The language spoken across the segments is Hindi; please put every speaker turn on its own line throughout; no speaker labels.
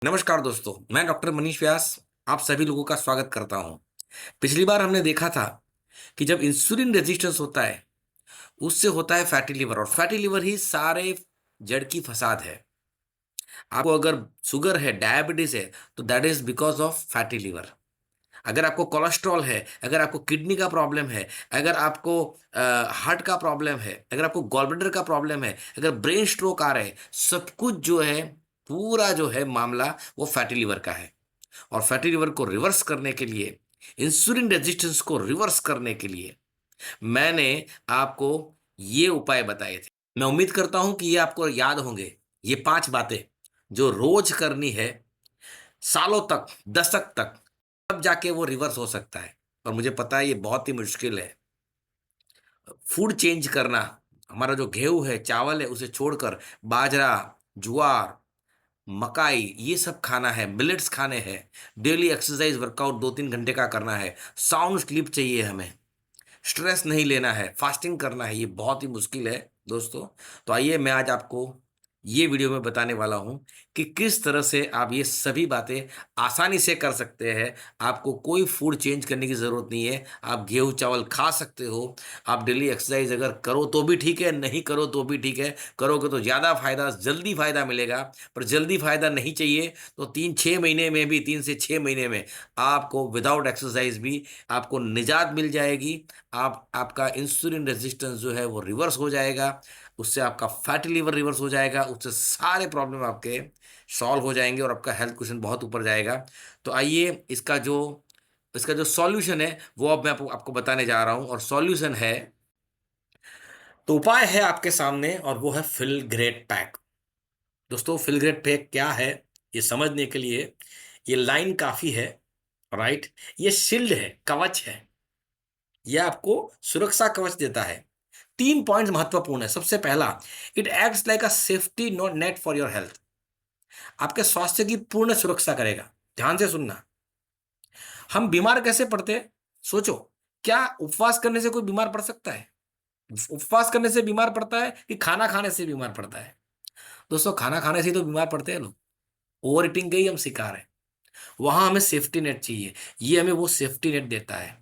नमस्कार दोस्तों, मैं डॉक्टर मनीष व्यास आप सभी लोगों का स्वागत करता हूं। पिछली बार हमने देखा था कि जब इंसुलिन रेजिस्टेंस होता है उससे होता है फैटी लिवर, और फैटी लिवर ही सारे जड़ की फसाद है। आपको अगर शुगर है, डायबिटीज है, तो that is because of fatty liver. अगर आपको कोलेस्ट्रॉल है, अगर आपको किडनी का प्रॉब्लम है, अगर आपको हार्ट का प्रॉब्लम है, अगर आपको गॉलब्लैडर का प्रॉब्लम है, अगर ब्रेन स्ट्रोक आ रहे हैं, सब कुछ जो है, पूरा जो है मामला वो फैटी लिवर का है। और फैटी लिवर को रिवर्स करने के लिए, इंसुलिन रेजिस्टेंस को रिवर्स करने के लिए मैंने आपको ये उपाय बताए थे। मैं उम्मीद करता हूं कि ये आपको याद होंगे। ये 5 बातें जो रोज करनी है, सालों तक, दशक तक, तब जाके वो रिवर्स हो सकता है। और मुझे पता है ये बहुत ही मुश्किल है। फूड चेंज करना, हमारा जो गेहूं है, चावल है, उसे छोड़कर बाजरा, ज्वार, मकाई, ये सब खाना है, मिलेट्स खाने हैं। डेली एक्सरसाइज वर्कआउट 2-3 घंटे का करना है। साउंड स्लीप चाहिए हमें। स्ट्रेस नहीं लेना है, फास्टिंग करना है। ये बहुत ही मुश्किल है दोस्तों। तो आइए, मैं आज आपको ये वीडियो में बताने वाला हूं कि किस तरह से आप ये सभी बातें आसानी से कर सकते हैं। आपको कोई फूड चेंज करने की ज़रूरत नहीं है। आप गेहूं चावल खा सकते हो। आप डेली एक्सरसाइज अगर करो तो भी ठीक है, नहीं करो तो भी ठीक है। करोगे तो ज़्यादा फायदा, जल्दी फायदा मिलेगा। पर जल्दी फायदा नहीं चाहिए तो 3-6 महीने में भी, 3 से 6 महीने में आपको विदाउट एक्सरसाइज भी आपको निजात मिल जाएगी। आपका इंसुलिन रेजिस्टेंस जो है वो रिवर्स हो जाएगा। उससे आपका फैटी लिवर रिवर्स हो जाएगा। उससे सारे प्रॉब्लम आपके सॉल्व हो जाएंगे और आपका हेल्थ क्वेश्चन बहुत ऊपर जाएगा। तो आइए, इसका जो सॉल्यूशन है वो अब मैं आपको बताने जा रहा हूं। और सॉल्यूशन है, तो उपाय है आपके सामने, और वो है फिल ग्रेट पैक। दोस्तों, फिल ग्रेट पैक क्या है ये समझने के लिए ये लाइन काफी है। राइट, ये शील्ड है, कवच है। यह आपको सुरक्षा कवच देता है। 3 पॉइंट्स महत्वपूर्ण है। सबसे पहला, it acts like a safety note net for your health. आपके स्वास्थ्य की पूर्ण सुरक्षा करेगा। ध्यान से सुनना। हम बीमार कैसे पड़ते हैं? सोचो, क्या उपवास करने से कोई बीमार पड़ सकता है? उपवास करने से बीमार पड़ता है कि खाना खाने से बीमार पड़ता है? दोस्तों, खाना खाने से ही तो बीमार पड़ते हैं लोग। ओवर ईटिंग के ही हम शिकार हैं। वहां हमें सेफ्टी नेट चाहिए। ये हमें वो सेफ्टी नेट देता है।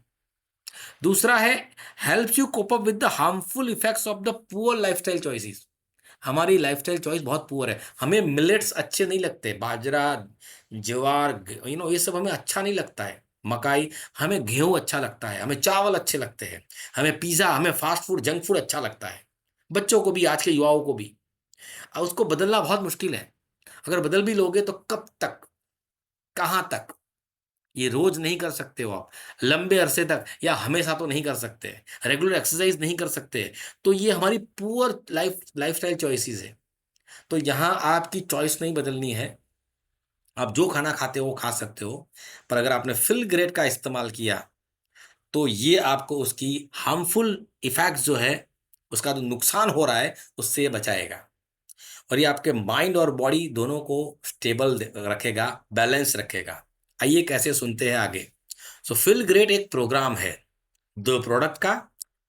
दूसरा है, helps you cope up with the harmful effects of the poor lifestyle choices. हमारी लाइफस्टाइल चॉइस बहुत पुअर है। हमें मिलेट्स अच्छे नहीं लगते, बाजरा, ज्वार, ये सब हमें अच्छा नहीं लगता है। मकाई, हमें गेहूं अच्छा लगता है, हमें चावल अच्छे लगते हैं, हमें पिज्जा, हमें फास्ट फूड, जंक फूड अच्छा लगता है। बच्चों को भी, आज के युवाओं को भी। और उसको बदलना बहुत मुश्किल है। अगर बदल भी लोगे तो कब तक, कहां तक? ये रोज नहीं कर सकते हो आप, लंबे अरसे तक या हमेशा तो नहीं कर सकते। रेगुलर एक्सरसाइज नहीं कर सकते। तो ये हमारी पुअर लाइफस्टाइल चॉइसेस है। तो यहाँ आपकी चॉइस नहीं बदलनी है। आप जो खाना खाते हो वो खा सकते हो। पर अगर आपने फिल ग्रेड का इस्तेमाल किया तो ये आपको उसकी हार्मफुल इफेक्ट्स जो है, उसका जो नुकसान हो रहा है, उससे ये बचाएगा। और ये आपके माइंड और बॉडी दोनों को स्टेबल रखेगा, बैलेंस रखेगा। आइए कैसे, सुनते हैं आगे। सो फिल ग्रेड एक प्रोग्राम है, 2 प्रोडक्ट का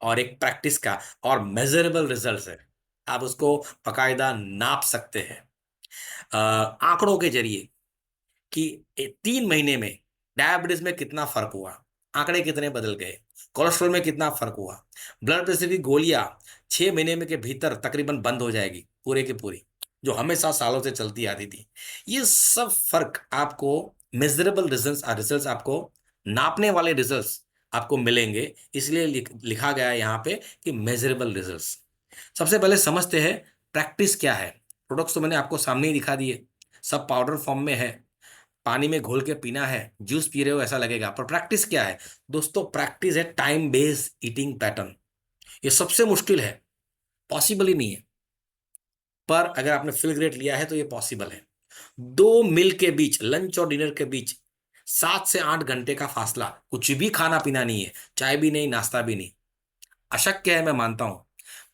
और एक प्रैक्टिस का, और मेजरेबल रिजल्ट्स है। आप उसको बाकायदा नाप सकते हैं आंकड़ों के जरिए कि 3 महीने में डायबिटीज में कितना फर्क हुआ, आंकड़े कितने बदल गए, कोलेस्ट्रॉल में कितना फर्क हुआ, ब्लड प्रेशर की गोलियां 6 महीने में के भीतर तकरीबन बंद हो जाएगी, पूरे की पूरी, जो हमेशा सालों से चलती आती थी। ये सब फर्क आपको, मेजरेबल रिजल्ट्स आपको, नापने वाले रिजल्ट्स आपको मिलेंगे। इसलिए लिखा गया है यहाँ पे कि मेजरेबल रिजल्ट्स। सबसे पहले समझते हैं प्रैक्टिस क्या है। प्रोडक्ट्स तो मैंने आपको सामने ही दिखा दिए, सब पाउडर फॉर्म में है। पानी में घोल के पीना है, जूस पी रहे हो ऐसा लगेगा। पर प्रैक्टिस क्या है दोस्तों? प्रैक्टिस है टाइम बेस्ड ईटिंग पैटर्न। ये सबसे मुश्किल है, पॉसिबल ही नहीं है। पर अगर आपने फिल ग्रेड लिया है तो ये पॉसिबल है। 2 मील के बीच, लंच और डिनर के बीच 7 से 8 घंटे का फासला, कुछ भी खाना पीना नहीं है, चाय भी नहीं, नाश्ता भी नहीं। अशक्य है, मैं मानता हूं।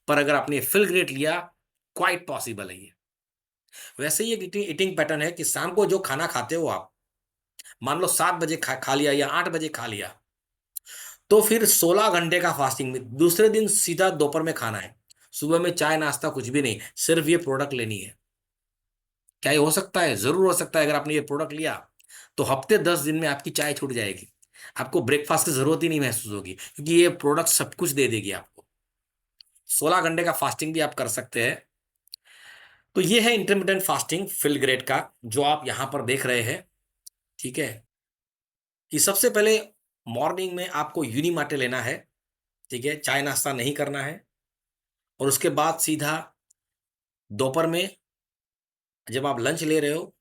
पर अगर आपने फिल ग्रेड लिया, क्वाइट पॉसिबल है ये। वैसे ही एक ईटिंग पैटर्न है कि शाम को जो खाना खाते हो आप, मान लो 7 बजे खा लिया या 8 बजे खा लिया, तो फिर 16 घंटे का फास्टिंग में दूसरे दिन सीधा दोपहर में खाना है। सुबह में चाय नाश्ता कुछ भी नहीं, सिर्फ ये प्रोडक्ट लेनी है। क्या ये हो सकता है? जरूर हो सकता है। अगर आपने ये प्रोडक्ट लिया तो हफ्ते 10 दिन में आपकी चाय छूट जाएगी, आपको ब्रेकफास्ट की जरूरत ही नहीं महसूस होगी, क्योंकि ये प्रोडक्ट सब कुछ दे देगी आपको। 16 घंटे का फास्टिंग भी आप कर सकते हैं। तो ये है इंटरमीडिएट फास्टिंग फिल ग्रेड का, जो आप यहां पर देख रहे हैं। ठीक है, कि सबसे पहले मॉर्निंग में आपको यूनिमाटे लेना है। ठीक है, चाय नाश्ता नहीं करना है। और उसके बाद सीधा दोपहर में जब आप लंच ले रहे हो,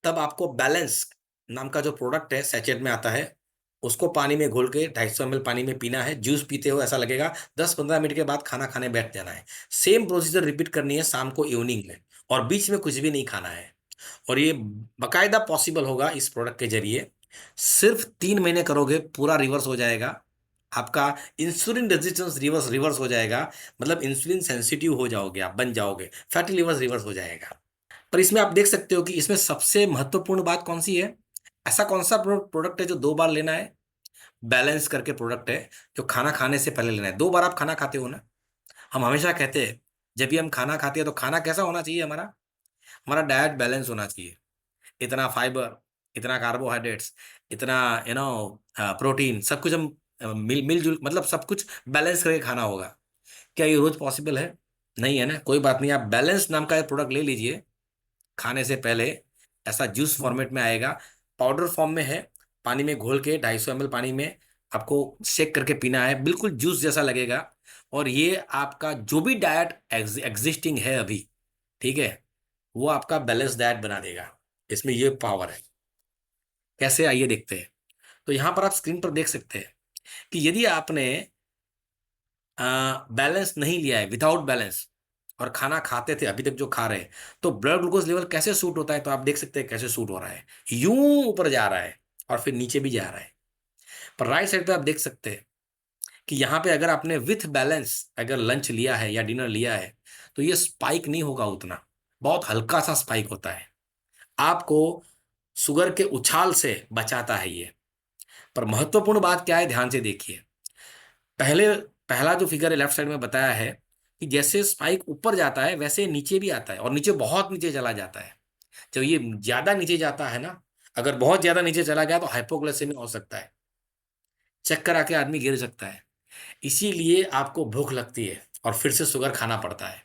तब आपको बैलेंस नाम का जो प्रोडक्ट है सैचेट में आता है, उसको पानी में घोल के 250 ml पानी में पीना है। जूस पीते हो ऐसा लगेगा। 10-15 मिनट के बाद खाना खाने बैठ जाना है। सेम प्रोसीजर रिपीट करनी है शाम को, इवनिंग में, और बीच में कुछ भी नहीं खाना है। और ये बकायदा पॉसिबल होगा इस प्रोडक्ट के जरिए। सिर्फ 3 महीने करोगे, पूरा रिवर्स हो जाएगा आपका। इंसुलिन रेजिस्टेंस रिवर्स रिवर्स हो जाएगा, मतलब इंसुलिन सेंसिटिव हो जाओगे आप, बन जाओगे, फैटी लिवर रिवर्स हो जाएगा। पर इसमें आप देख सकते हो कि इसमें सबसे महत्वपूर्ण बात कौन सी है। ऐसा कौन सा प्रोडक्ट है जो 2 बार लेना है? बैलेंस करके प्रोडक्ट है, जो खाना खाने से पहले लेना है। 2 बार आप खाना खाते हो ना। हम हमेशा कहते हैं जब भी हम खाना खाते हैं तो खाना कैसा होना चाहिए हमारा? हमारा डाइट बैलेंस होना चाहिए। इतना फाइबर, इतना कार्बोहाइड्रेट्स, इतना प्रोटीन, सब कुछ हम मिलजुल, मतलब सब कुछ बैलेंस करके खाना होगा। क्या ये रोज पॉसिबल है? नहीं है ना। कोई बात नहीं, आप बैलेंस नाम का प्रोडक्ट ले लीजिए खाने से पहले। ऐसा जूस फॉर्मेट में आएगा, पाउडर फॉर्म में है। पानी में घोल के 250 ml पानी में आपको शेक करके पीना है, बिल्कुल जूस जैसा लगेगा। और ये आपका जो भी डाइट एग्जिस्टिंग है अभी, ठीक है, वो आपका बैलेंस डाइट बना देगा। इसमें ये पावर है। कैसे, आइए देखते हैं। तो यहां पर आप स्क्रीन पर देख सकते हैं कि यदि आपने बैलेंस नहीं लिया है, विदाउट बैलेंस, और खाना खाते थे अभी तक जो खा रहे हैं, तो ब्लड ग्लूकोज लेवल कैसे सूट होता है? तो आप देख सकते हैं कैसे सूट हो रहा है। यूं ऊपर जा रहा है और फिर नीचे भी जा रहा है। पर राइट साइड पे आप देख सकते हैं कि यहाँ पे अगर आपने विथ बैलेंस अगर लंच लिया है या डिनर लिया है, तो ये स्पाइक नहीं होगा उतना, बहुत हल्का सा स्पाइक होता है। आपको शुगर के उछाल से बचाता है ये। पर महत्वपूर्ण बात क्या है, ध्यान से देखिए। पहले पहला जो फिगर है लेफ्ट साइड में बताया है कि जैसे स्पाइक ऊपर जाता है वैसे नीचे भी आता है, और नीचे बहुत नीचे चला जाता है। जब ये ज्यादा नीचे जाता है ना, अगर बहुत ज्यादा नीचे चला गया तो हाइपोग्लाइसेमिया हो सकता है, चक्कर आके आदमी गिर सकता है। इसीलिए आपको भूख लगती है और फिर से शुगर खाना पड़ता है।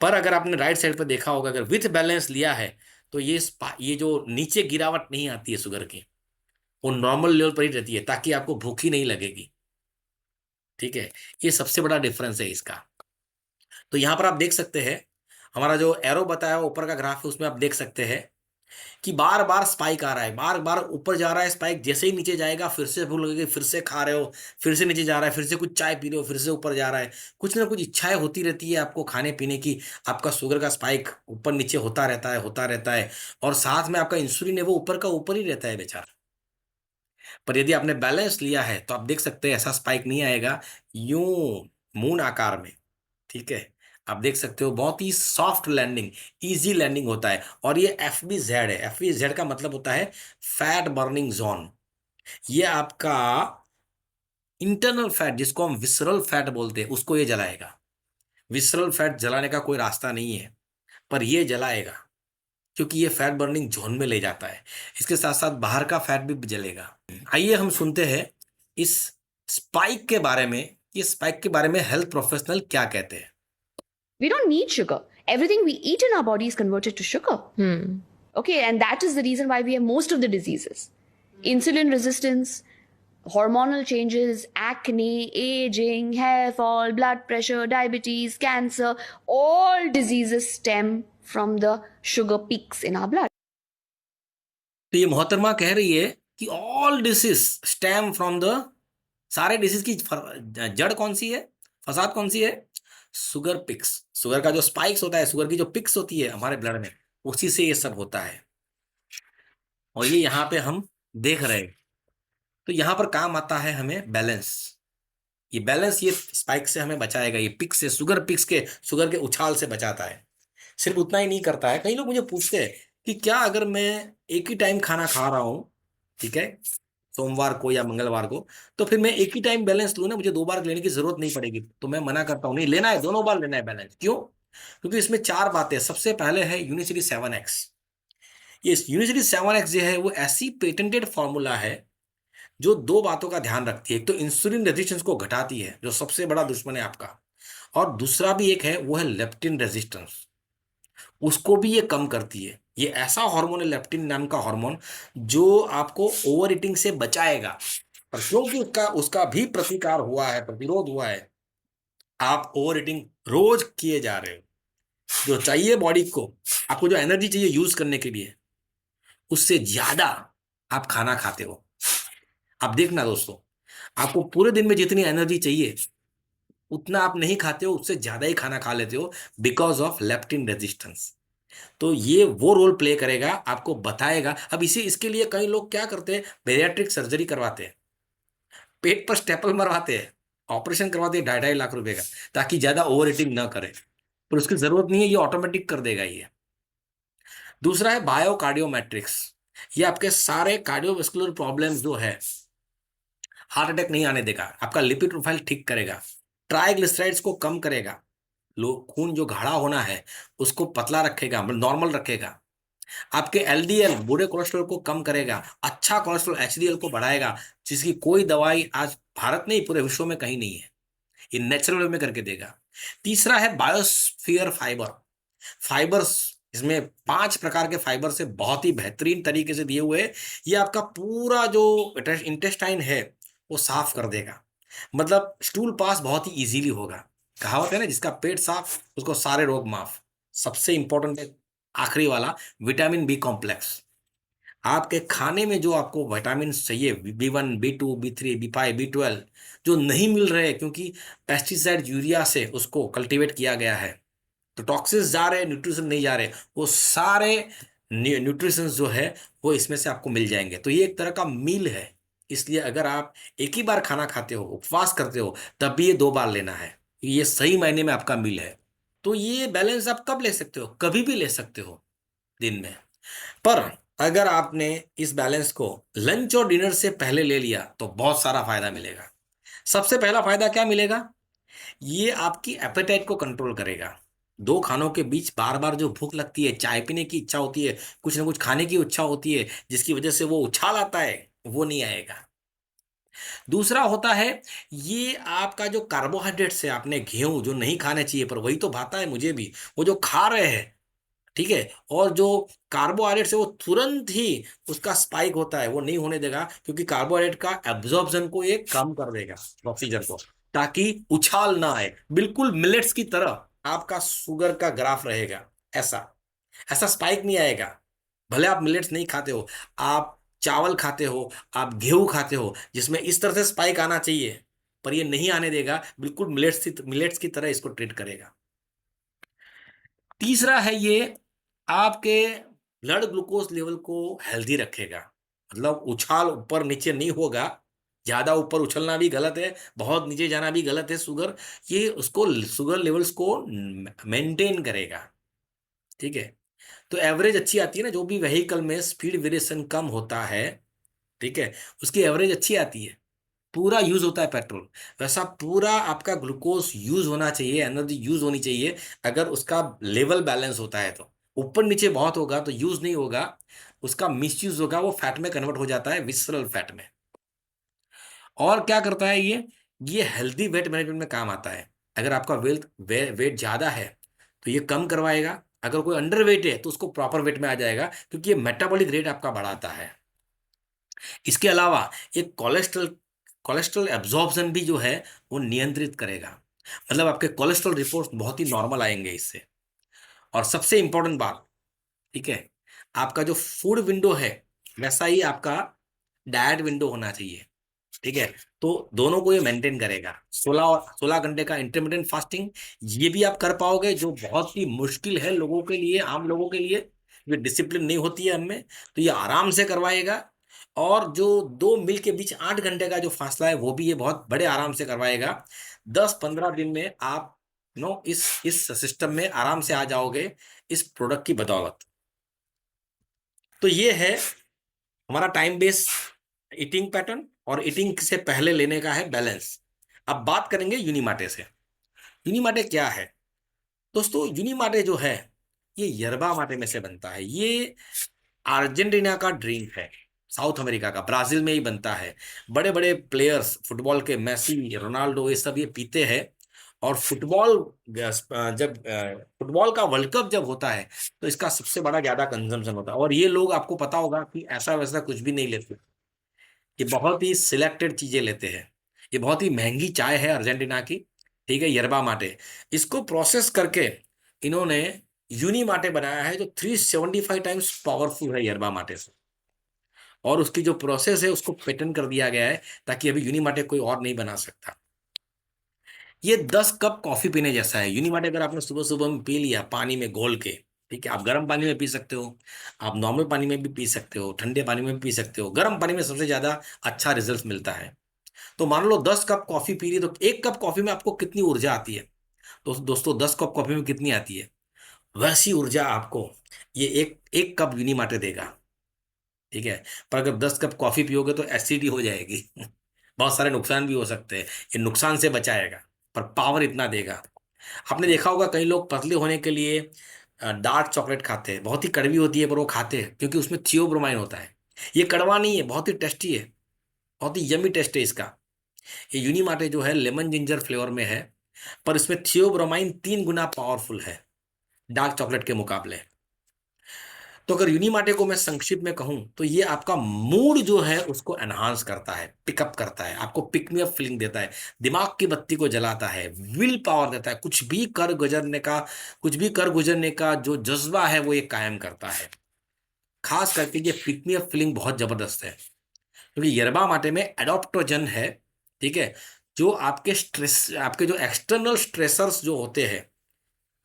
पर अगर आपने राइट साइड पर देखा होगा, अगर विथ बैलेंस लिया है, तो ये जो नीचे गिरावट नहीं आती है शुगर की, वो नॉर्मल लेवल पर ही रहती है, ताकि आपको भूख ही नहीं लगेगी। ठीक है, ये सबसे बड़ा डिफरेंस है इसका। तो यहां पर आप देख सकते हैं, हमारा जो एरो बताया हुआ ऊपर का ग्राफ है, उसमें आप देख सकते हैं कि बार बार स्पाइक आ रहा है, बार बार ऊपर जा रहा है स्पाइक। जैसे ही नीचे जाएगा फिर से भूख लगेगी, फिर से खा रहे हो, फिर से नीचे जा रहा है, फिर से कुछ चाय पी रहे हो, फिर से ऊपर जा रहा है। कुछ ना कुछ इच्छाएं होती रहती है आपको खाने पीने की। आपका शुगर का स्पाइक ऊपर नीचे होता रहता है, होता रहता है। और साथ में आपका इंसुलिन है वो ऊपर का ऊपर ही रहता है बेचारा। पर यदि आपने बैलेंस लिया है तो आप देख सकते हैं ऐसा स्पाइक नहीं आएगा, यूं मून आकार में। ठीक है, आप देख सकते हो बहुत ही सॉफ्ट लैंडिंग, इजी लैंडिंग होता है। और ये FBZ है। FBZ का मतलब होता है फैट बर्निंग जोन। ये आपका इंटरनल फैट, जिसको हम विसरल फैट बोलते हैं, उसको ये जलाएगा। विसरल फैट जलाने का कोई रास्ता नहीं है, पर ये जलाएगा, क्योंकि ये फैट बर्निंग जोन में ले जाता है। इसके साथ साथ बाहर का फैट भी जलेगा। आइए हम सुनते हैं इस स्पाइक के बारे में, ये स्पाइक के बारे में हेल्थ प्रोफेशनल क्या कहते हैं।
We don't need sugar. Everything we eat in our body is converted to sugar. Okay, and that is the reason why we have most of the diseases. Insulin resistance, hormonal changes, acne, aging, hair fall, blood pressure, diabetes, cancer, all diseases stem from the sugar peaks in our blood.
तो ये मोहतरमा कह रही है कि all disease stem from the, सारे डिसीज की जड़ कौन सी है, फसाद कौन सी है? Sugar pics. शुगर का जो स्पाइक्स होता है, शुगर की जो पिक्स होती है हमारे ब्लड में, उसी से ये सब होता है। और ये यहाँ पे हम देख रहे हैं। तो यहाँ पर काम आता है हमें बैलेंस। ये बैलेंस ये स्पाइक से हमें बचाएगा, ये पिक्स से, शुगर के उछाल से बचाता है। सिर्फ उतना ही नहीं करता है। कई लोग मुझे पूछते हैं कि क्या अगर मैं एक ही टाइम खाना खा रहा हूँ, ठीक है, सोमवार को या मंगलवार को, तो फिर मैं एक ही टाइम बैलेंस लूँ ना, मुझे 2 बार लेने की जरूरत नहीं पड़ेगी? तो मैं मना करता हूँ, नहीं लेना है, दोनों बार लेना है बैलेंस। क्यों? क्योंकि इसमें चार बातें। सबसे पहले है यूनिसिटी 7x। ये यूनिसिटी 7x जो है वो ऐसी पेटेंटेड फॉर्मूला है जो दो बातों का ध्यान रखती है। एक तो इंसुलिन रेजिस्टेंस को घटाती है, जो सबसे बड़ा दुश्मन है आपका, और दूसरा भी एक है, वो है लेप्टिन रेजिस्टेंस, उसको भी ये कम करती है। ये ऐसा हार्मोन है लेप्टिन नाम का हार्मोन, जो आपको ओवर ईटिंग से बचाएगा। पर क्योंकि उसका उसका भी प्रतिकार हुआ है, प्रतिरोध हुआ है, आप ओवर ईटिंग रोज किए जा रहे हो। जो चाहिए बॉडी को, आपको जो एनर्जी चाहिए यूज करने के लिए, उससे ज्यादा आप खाना खाते हो। आप देखना दोस्तों, आपको पूरे दिन में जितनी एनर्जी चाहिए उतना आप नहीं खाते हो, उससे ज्यादा ही खाना खा लेते हो, बिकॉज ऑफ लेप्टिन रेजिस्टेंस। तो ये वो रोल प्ले करेगा, आपको बताएगा। अब इसे इसके लिए कई लोग क्या करते हैं, बेरियाट्रिक सर्जरी करवाते हैं, पेट पर स्टेपल मरवाते हैं, ऑपरेशन करवाते हैं 2.5 लाख रुपए का, ताकि ज्यादा ओवर ईटिंग ना करे। पर उसकी जरूरत नहीं है, ये ऑटोमेटिक कर देगा ये। दूसरा है बायोकार्डियोमेट्रिक्स। ये आपके सारे कार्डियोवास्कुलर प्रॉब्लम्स जो है, हार्ट अटैक नहीं आने देगा, आपका लिपिड प्रोफाइल ठीक करेगा, ट्राइग्लिसराइड्स को कम करेगा, लो खून जो गाढ़ा होना है उसको पतला रखेगा, मतलब नॉर्मल रखेगा, आपके एलडीएल बुरे कोलेस्ट्रॉल को कम करेगा, अच्छा कोलेस्ट्रॉल एचडीएल को बढ़ाएगा, जिसकी कोई दवाई आज भारत नहीं पूरे विश्व में कहीं नहीं है। ये नेचुरल वे में करके देगा। तीसरा है बायोस्फीयर फाइबर। फाइबर्स, इसमें 5 प्रकार के फाइबर से बहुत ही बेहतरीन तरीके से दिए हुए हैं। ये आपका पूरा जो इंटेस्टाइन है वो साफ कर देगा, मतलब स्टूल पास बहुत ही इजीली होगा। कहावत है ना, जिसका पेट साफ उसको सारे रोग माफ। सबसे इंपॉर्टेंट है आखिरी वाला, विटामिन बी कॉम्प्लेक्स। आपके खाने में जो आपको विटामिन चाहिए, B1 B2 B3 B5 B12, जो नहीं मिल रहे क्योंकि पेस्टिसाइड यूरिया से उसको कल्टीवेट किया गया है, तो टॉक्सिन्स जा रहे हैं, न्यूट्रिशन नहीं जा रहे, वो सारे न्यूट्रिशंस जो है वो इसमें से आपको मिल जाएंगे। तो ये एक तरह का मील है। इसलिए अगर आप एक ही बार खाना खाते हो, उपवास करते हो, तब भी ये 2 बार लेना है। ये सही मायने में आपका मील है। तो ये बैलेंस आप कब ले सकते हो, कभी भी ले सकते हो दिन में। पर अगर आपने इस बैलेंस को लंच और डिनर से पहले ले लिया तो बहुत सारा फायदा मिलेगा। सबसे पहला फायदा क्या मिलेगा, ये आपकी एपेटाइट को कंट्रोल करेगा। दो खानों के बीच बार बार जो भूख लगती है, चाय पीने की इच्छा होती है, कुछ ना कुछ खाने की इच्छा होती है, जिसकी वजह से वो उछाल आता है, वो नहीं आएगा। दूसरा होता है, ये आपका जो कार्बोहाइड्रेट्स है, आपने गेहूं जो नहीं खाने चाहिए पर वही तो भाता है मुझे भी, वो जो खा रहे हैं, ठीक है, और जो कार्बोहाइड्रेट्स है वो तुरंत ही उसका स्पाइक होता है, वो नहीं होने देगा, क्योंकि कार्बोहाइड्रेट का एब्जॉर्प्शन को ये कम कर देगा, ऑक्सीजन को, ताकि उछाल ना आए। बिल्कुल मिलेट्स की तरह आपका शुगर का ग्राफ रहेगा। ऐसा ऐसा स्पाइक नहीं आएगा। भले आप मिलेट्स नहीं खाते हो, आप चावल खाते हो, आप गेहूं खाते हो, जिसमें इस तरह से स्पाइक आना चाहिए, पर ये नहीं आने देगा। बिल्कुल मिलेट्स की तरह इसको ट्रीट करेगा। तीसरा है, ये आपके ब्लड ग्लूकोज लेवल को हेल्दी रखेगा, मतलब उछाल ऊपर नीचे नहीं होगा। ज्यादा ऊपर उछलना भी गलत है, बहुत नीचे जाना भी गलत है। शुगर, ये उसको शुगर लेवल्स को मेंटेन करेगा, ठीक है। तो एवरेज अच्छी आती है ना, जो भी व्हीकल में स्पीड वेरिएशन कम होता है, ठीक है, उसकी एवरेज अच्छी आती है। पूरा यूज होता है पेट्रोल, वैसा पूरा आपका ग्लूकोज यूज होना चाहिए, एनर्जी यूज होनी चाहिए। अगर उसका लेवल बैलेंस होता है तो ऊपर नीचे बहुत होगा तो यूज नहीं होगा, उसका मिसयूज होगा, वो फैट में कन्वर्ट हो जाता है, विसरल फैट में। और क्या करता है ये हेल्दी वेट मैनेजमेंट में काम आता है। अगर आपका वेट ज्यादा है तो ये कम करवाएगा, अगर कोई अंडर वेट है तो उसको प्रॉपर वेट में आ जाएगा, क्योंकि ये मेटाबॉलिक रेट आपका बढ़ाता है। इसके अलावा ये कोलेस्ट्रॉल कोलेस्ट्रॉल एब्जॉर्प्शन भी जो है वो नियंत्रित करेगा, मतलब आपके कोलेस्ट्रॉल रिपोर्ट बहुत ही नॉर्मल आएंगे इससे। और सबसे इंपॉर्टेंट बात, ठीक है, आपका जो फूड विंडो है वैसा ही आपका डाइट विंडो होना चाहिए, ठीक है। तो दोनों को ये मेंटेन करेगा। 16 घंटे का इंटरमिटेंट फास्टिंग, ये भी आप कर पाओगे, जो बहुत ही मुश्किल है लोगों के लिए, आम लोगों के लिए, ये डिसिप्लिन नहीं होती है हमें, तो ये आराम से करवाएगा। और जो 2 मील के बीच 8 घंटे का जो फासला है वो भी ये बहुत बड़े आराम से करवाएगा। 10-15 दिन में आप इस सिस्टम में आराम से आ जाओगे, इस प्रोडक्ट की बदौलत। तो ये है हमारा टाइम बेस ईटिंग पैटर्न, और ईटिंग से पहले लेने का है बैलेंस। अब बात करेंगे यूनिमाटे से। यूनिमाटे क्या है, दोस्तों यूनिमाटे जो है ये यरबा माटे में से बनता है। ये अर्जेंटीना का ड्रिंक है, साउथ अमेरिका का, ब्राजील में ही बनता है। बड़े बड़े प्लेयर्स फुटबॉल के, मेसी, रोनाल्डो, ये सब ये पीते हैं। और फुटबॉल जब फुटबॉल का वर्ल्ड कप जब होता है तो इसका सबसे बड़ा ज्यादा कंजम्पशन होता है। और ये लोग, आपको पता होगा कि ऐसा वैसा कुछ भी नहीं लेते, ये बहुत ही सिलेक्टेड चीजें लेते हैं। ये बहुत ही महंगी चाय है अर्जेंटीना की, ठीक है, यरबा माटे। इसको प्रोसेस करके इन्होंने यूनी माटे बनाया है, जो 375 टाइम्स पावरफुल है यरबा माटे से। और उसकी जो प्रोसेस है उसको पेटेंट कर दिया गया है, ताकि अभी यूनी माटे कोई और नहीं बना सकता। ये 10 कप कॉफी पीने जैसा है। यूनी माटे अगर आपने सुबह सुबह में पी लिया पानी में घोल के, ठीक है, आप गर्म पानी में पी सकते हो, आप नॉर्मल पानी में भी पी सकते हो, ठंडे पानी में भी पी सकते हो। गर्म पानी में सबसे ज्यादा अच्छा रिजल्ट मिलता है। तो मान लो 10 कप कॉफी पी ली, तो 1 कप कॉफी में आपको कितनी ऊर्जा आती है? तो दोस्तों 10 कप कॉफी में कितनी आती है? वैसी ऊर्जा आपको ये एक एक कप यूनी माटे देगा, ठीक है। पर अगर 10 कप कॉफी पियोगे तो एसिडिटी हो जाएगी बहुत सारे नुकसान भी हो सकते हैं। ये नुकसान से बचाएगा, पर पावर इतना देगा। आपने देखा होगा कई लोग पतले होने के लिए डार्क चॉकलेट खाते हैं, बहुत ही कड़वी होती है पर वो खाते हैं क्योंकि उसमें थियोब्रोमाइन होता है। ये कड़वा नहीं है, बहुत ही टेस्टी है, बहुत ही यमी टेस्ट है इसका। ये यूनिमाटे जो है लेमन जिंजर फ्लेवर में है, पर इसमें थियोब्रोमाइन 3 गुना पावरफुल है डार्क चॉकलेट के मुकाबले। तो अगर यूनिमाटे को मैं संक्षिप्त में कहूं तो ये आपका मूड जो है उसको एनहांस करता है, पिकअप करता है, आपको पिक मी अप फीलिंग देता है, दिमाग की बत्ती को जलाता है, विल पावर देता है, कुछ भी कर गुजरने का जो जज्बा है वो ये कायम करता है। खास करके ये पिक मी अप फीलिंग बहुत जबरदस्त है, क्योंकि यरबा माटे में एडोप्टोजन है, ठीक है, जो आपके स्ट्रेस, आपके जो एक्सटर्नल स्ट्रेसर्स जो होते हैं,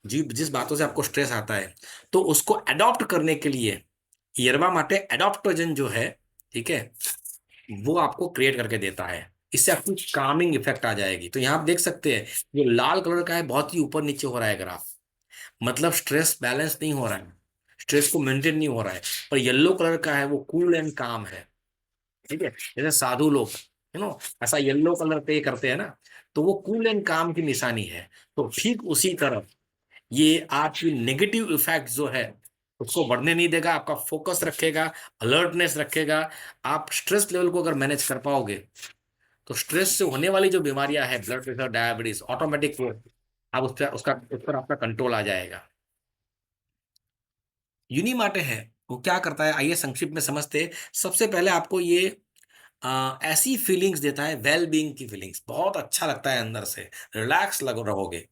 जी जिस बातों से आपको स्ट्रेस आता है, तो उसको अडॉप्ट करने के लिए यरबा माटे एडॉप्टोजन जो है, ठीक है, वो आपको क्रिएट करके देता है। इससे आपकी कामिंग इफेक्ट आ जाएगी। तो यहाँ आप देख सकते हैं जो लाल कलर का है बहुत ही ऊपर नीचे हो रहा है ग्राफ, मतलब स्ट्रेस बैलेंस नहीं हो रहा है, स्ट्रेस को मेंटेन नहीं हो रहा है। पर येलो कलर का है वो कूल एंड काम है, ठीक है, जैसे साधु लोग ऐसा येलो कलर पे करते हैं ना, तो वो कूल एंड काम की निशानी है। तो ठीक उसी तरह ये आपकी नेगेटिव इफेक्ट जो है उसको बढ़ने नहीं देगा, आपका फोकस रखेगा, अलर्टनेस रखेगा। आप स्ट्रेस लेवल को अगर मैनेज कर पाओगे तो स्ट्रेस से होने वाली जो बीमारियां है, ब्लड प्रेशर, डायबिटीज, ऑटोमेटिक वो आप उस पर आपका कंट्रोल आ जाएगा। यूनिमाटे है वो क्या करता है, आइए संक्षिप्त में समझते हैं। सबसे पहले आपको ये ऐसी फीलिंग्स देता है, वेल बीइंग की फीलिंग्स, बहुत अच्छा लगता है अंदर से, रिलैक्स लग रहोगे।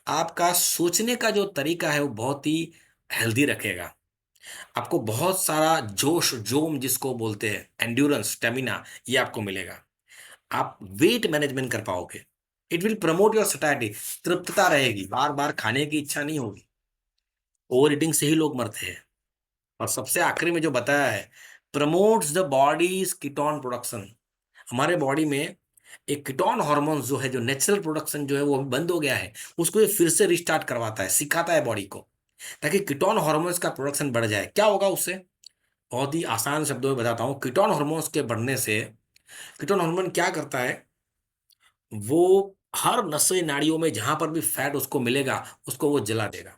आपका सोचने का जो तरीका है वो बहुत ही हेल्दी रखेगा। आपको बहुत सारा जोश जोम जिसको बोलते हैं, एंड्योरेंस, स्टेमिना, ये आपको मिलेगा। आप वेट मैनेजमेंट कर पाओगे। It will promote your satiety, तृप्तता रहेगी, बार बार खाने की इच्छा नहीं होगी। ओवर ईटिंग से ही लोग मरते हैं। और सबसे आखिरी में जो बताया है, promotes the bodies ketone production. हमारे बॉडी में एक कीटोन हार्मोन जो है, जो नेचुरल प्रोडक्शन जो है वो अभी बंद हो गया है, उसको ये फिर से रिस्टार्ट करवाता है, सिखाता है बॉडी को, ताकि कीटोन हार्मोन्स का प्रोडक्शन बढ़ जाए। क्या होगा उससे? बहुत ही आसान शब्दों में बताता हूँ। कीटोन हार्मोन्स के बढ़ने से, कीटोन हार्मोन क्या करता है, वो हर नसों नाड़ियों में जहां पर भी फैट उसको मिलेगा उसको वो जला देगा।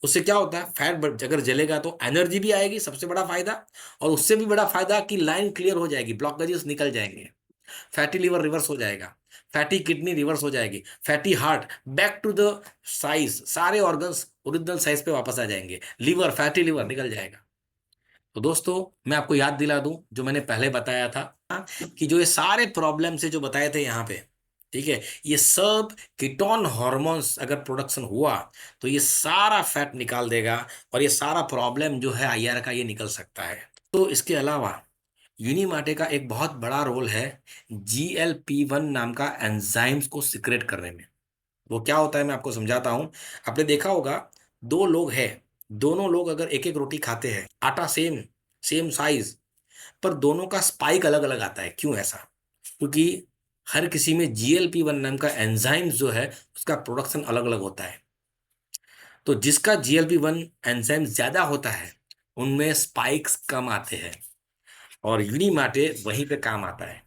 उससे क्या होता है, फैट अगर जलेगा तो एनर्जी भी आएगी, सबसे बड़ा फायदा। और उससे भी बड़ा फायदा कि लाइन क्लियर हो जाएगी, ब्लॉकेजेस निकल जाएंगे, फैटी लिवर रिवर्स हो जाएगा, फैटी किडनी रिवर्स हो जाएगी, fatty heart back to the size, सारे ऑर्गन्स ओरिजिनल साइज पे वापस आ जाएंगे, लिवर, फैटी लिवर निकल जाएगा। तो दोस्तों मैं आपको याद दिला दूं जो मैंने पहले बताया था, कि जो ये सारे प्रॉब्लम से जो बताए थे यहाँ पे, ठीक है, ये सब कीटोन हॉर्मोन्स अगर प्रोडक्शन हुआ तो ये सारा फैट निकाल देगा, और ये सारा प्रॉब्लम जो है आईआर का ये निकल सकता है। तो इसके अलावा यूनिमाटे का एक बहुत बड़ा रोल है GLP-1 नाम का एंजाइम्स को सिक्रेट करने में। वो क्या होता है मैं आपको समझाता हूं। आपने देखा होगा, दो लोग हैं, दोनों लोग अगर एक एक रोटी खाते हैं, आटा सेम, सेम साइज, पर दोनों का स्पाइक अलग अलग आता है। क्यों ऐसा? क्योंकि हर किसी में GLP-1 नाम का एंजाइम जो है उसका प्रोडक्शन अलग अलग होता है। तो जिसका GLP-1 एंजाइम ज्यादा होता है उनमें स्पाइक्स कम आते हैं, और यूनिमाटे वहीं पे काम आता है।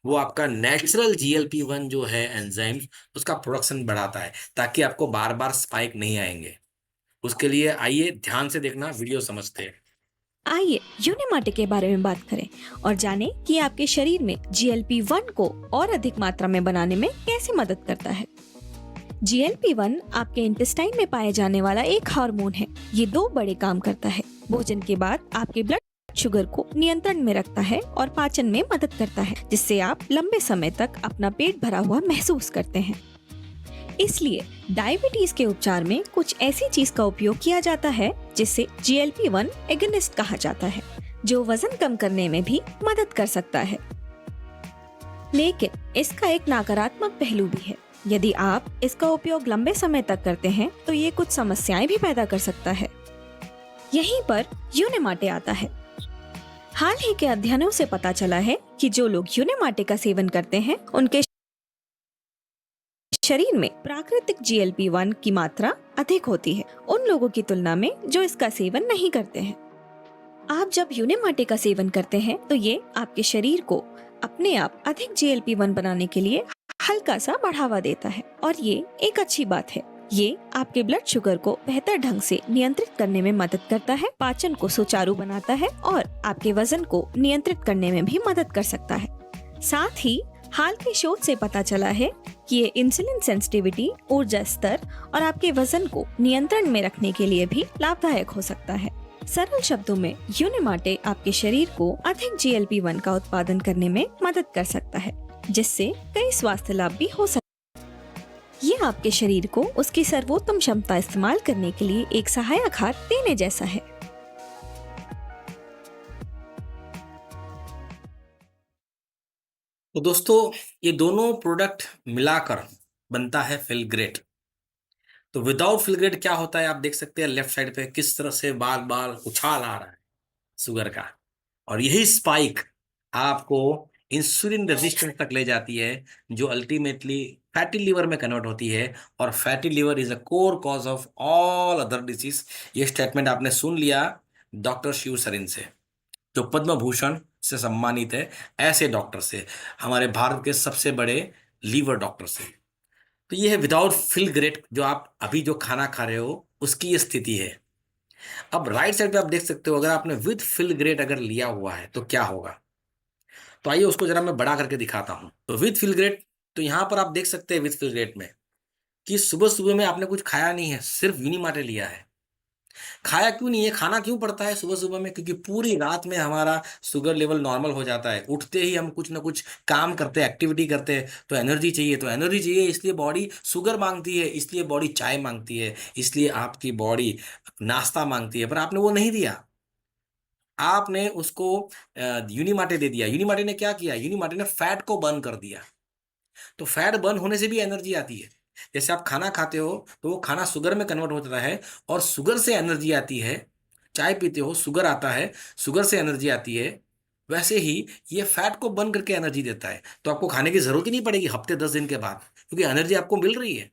वो आपका नेचुरल GLP-1 जो है एंजाइम, उसका प्रोडक्शन बढ़ाता है ताकि आपको बार बार स्पाइक नहीं आएंगे। उसके लिए आइए ध्यान से देखना, वीडियो समझते हैं।
आइए यूनिमाटे के बारे में बात करें और जानें कि आपके शरीर में GLP-1 को और अधिक मात्रा में बनाने में कैसे मदद करता है। GLP-1 आपके इंटेस्टाइन में पाए जाने वाला एक हार्मोन है। ये दो बड़े काम करता है। भोजन के बाद आपके ब्लड शुगर को नियंत्रण में रखता है और पाचन में मदद करता है, जिससे आप लंबे समय तक अपना पेट भरा हुआ महसूस करते हैं। इसलिए डायबिटीज के उपचार में कुछ ऐसी चीज का उपयोग किया जाता है जिसे GLP-1 एगोनिस्ट कहा जाता है, जो वजन कम करने में भी मदद कर सकता है। लेकिन इसका एक नकारात्मक पहलू भी है। यदि आप इसका उपयोग लंबे समय तक करते हैं तो ये कुछ समस्याएं भी पैदा कर सकता है। यहीं पर यूनिमाटे आता है। हाल ही के अध्ययनों से पता चला है कि जो लोग यूनिमाटे का सेवन करते हैं उनके शरीर में प्राकृतिक GLP-1 की मात्रा अधिक होती है उन लोगों की तुलना में जो इसका सेवन नहीं करते हैं। आप जब यूनिमाटे का सेवन करते हैं तो ये आपके शरीर को अपने आप अधिक GLP-1 बनाने के लिए हल्का सा बढ़ावा देता है और ये एक अच्छी बात है। ये आपके ब्लड शुगर को बेहतर ढंग से नियंत्रित करने में मदद करता है, पाचन को सुचारू बनाता है और आपके वजन को नियंत्रित करने में भी मदद कर सकता है। साथ ही हाल के शोध से पता चला है कि ये इंसुलिन सेंसिटिविटी, ऊर्जा स्तर और आपके वजन को नियंत्रण में रखने के लिए भी लाभदायक हो सकता है। सरल शब्दों में यूनिमाटे आपके शरीर को अधिक GLP-1 का उत्पादन करने में मदद कर सकता है, जिससे कई स्वास्थ्य लाभ भी हो सकते हैं। ये आपके शरीर को उसकी सर्वोत्तम क्षमता इस्तेमाल करने के लिए एक सहायक हाथ देने जैसा है।
तो दोस्तों, ये दोनों प्रोडक्ट मिलाकर बनता है फिलग्रेट। तो विदाउट फिलग्रेट क्या होता है, आप देख सकते हैं लेफ्ट साइड पे किस तरह से बाल बाल उछाल आ रहा है शुगर का। और यही स्पाइक आपको इंसुलिन रेजिस्टेंस तक ले जाती है, जो अल्टीमेटली फैटी लिवर में कन्वर्ट होती है। और fatty liver is a core cause of all other disease. ये स्टेटमेंट आपने सुन लिया डॉक्टर शिव सरिन से, जो पद्म भूषण से सम्मानित है, ऐसे डॉक्टर से, हमारे भारत के सबसे बड़े लीवर डॉक्टर से। तो ये है विदाउट फिल ग्रेट, जो आप अभी जो खाना खा रहे हो उसकी ये स्थिति है। अब राइट साइड पे आप देख सकते हो, अगर आपने विद फिल ग्रेट अगर लिया हुआ है तो क्या होगा। तो आइए उसको जरा मैं बड़ा करके दिखाता हूं। तो विद फिल ग्रेट, तो यहां पर आप देख सकते हैं विद फिल ग्रेट में कि सुबह सुबह में आपने कुछ खाया नहीं है, सिर्फ यूनिमाटे लिया है। खाया क्यों नहीं है, खाना क्यों पड़ता है सुबह सुबह में, क्योंकि पूरी रात में हमारा शुगर लेवल नॉर्मल हो जाता है। उठते ही हम कुछ ना कुछ काम करते हैं, एक्टिविटी करते हैं, तो एनर्जी चाहिए। तो एनर्जी चाहिए, इसलिए बॉडी शुगर मांगती है, इसलिए बॉडी चाय मांगती है, इसलिए आपकी बॉडी नाश्ता मांगती है। पर आपने वो नहीं दिया, आपने उसको यूनिमाटे दे दिया। यूनिमाटे ने क्या किया, यूनिमाटे ने फैट को बर्न कर दिया। तो फैट बर्न होने से भी एनर्जी आती है। जैसे आप खाना खाते हो तो वो खाना शुगर में कन्वर्ट हो जाता है और शुगर से एनर्जी आती है। चाय पीते हो, शुगर आता है, शुगर से एनर्जी आती है। वैसे ही ये फैट को बर्न करके एनर्जी देता है। तो आपको खाने की जरूरत ही नहीं पड़ेगी हफ्ते 10 दिन के बाद, क्योंकि एनर्जी आपको मिल रही है।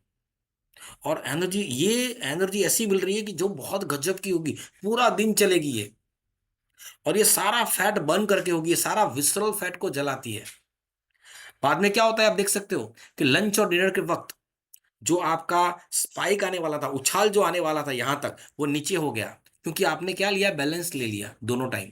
और एनर्जी, ये एनर्जी ऐसी मिल रही है कि जो बहुत गजब की होगी, पूरा दिन चलेगी ये। और ये सारा फैट बर्न करके होगी, ये सारा विसरल फैट को जलाती है। बाद में क्या होता है आप देख सकते हो कि लंच और डिनर के वक्त जो आपका स्पाइक आने वाला था, उछाल जो आने वाला था यहां तक, वो नीचे हो गया, क्योंकि आपने क्या लिया, बैलेंस ले लिया दोनों टाइम।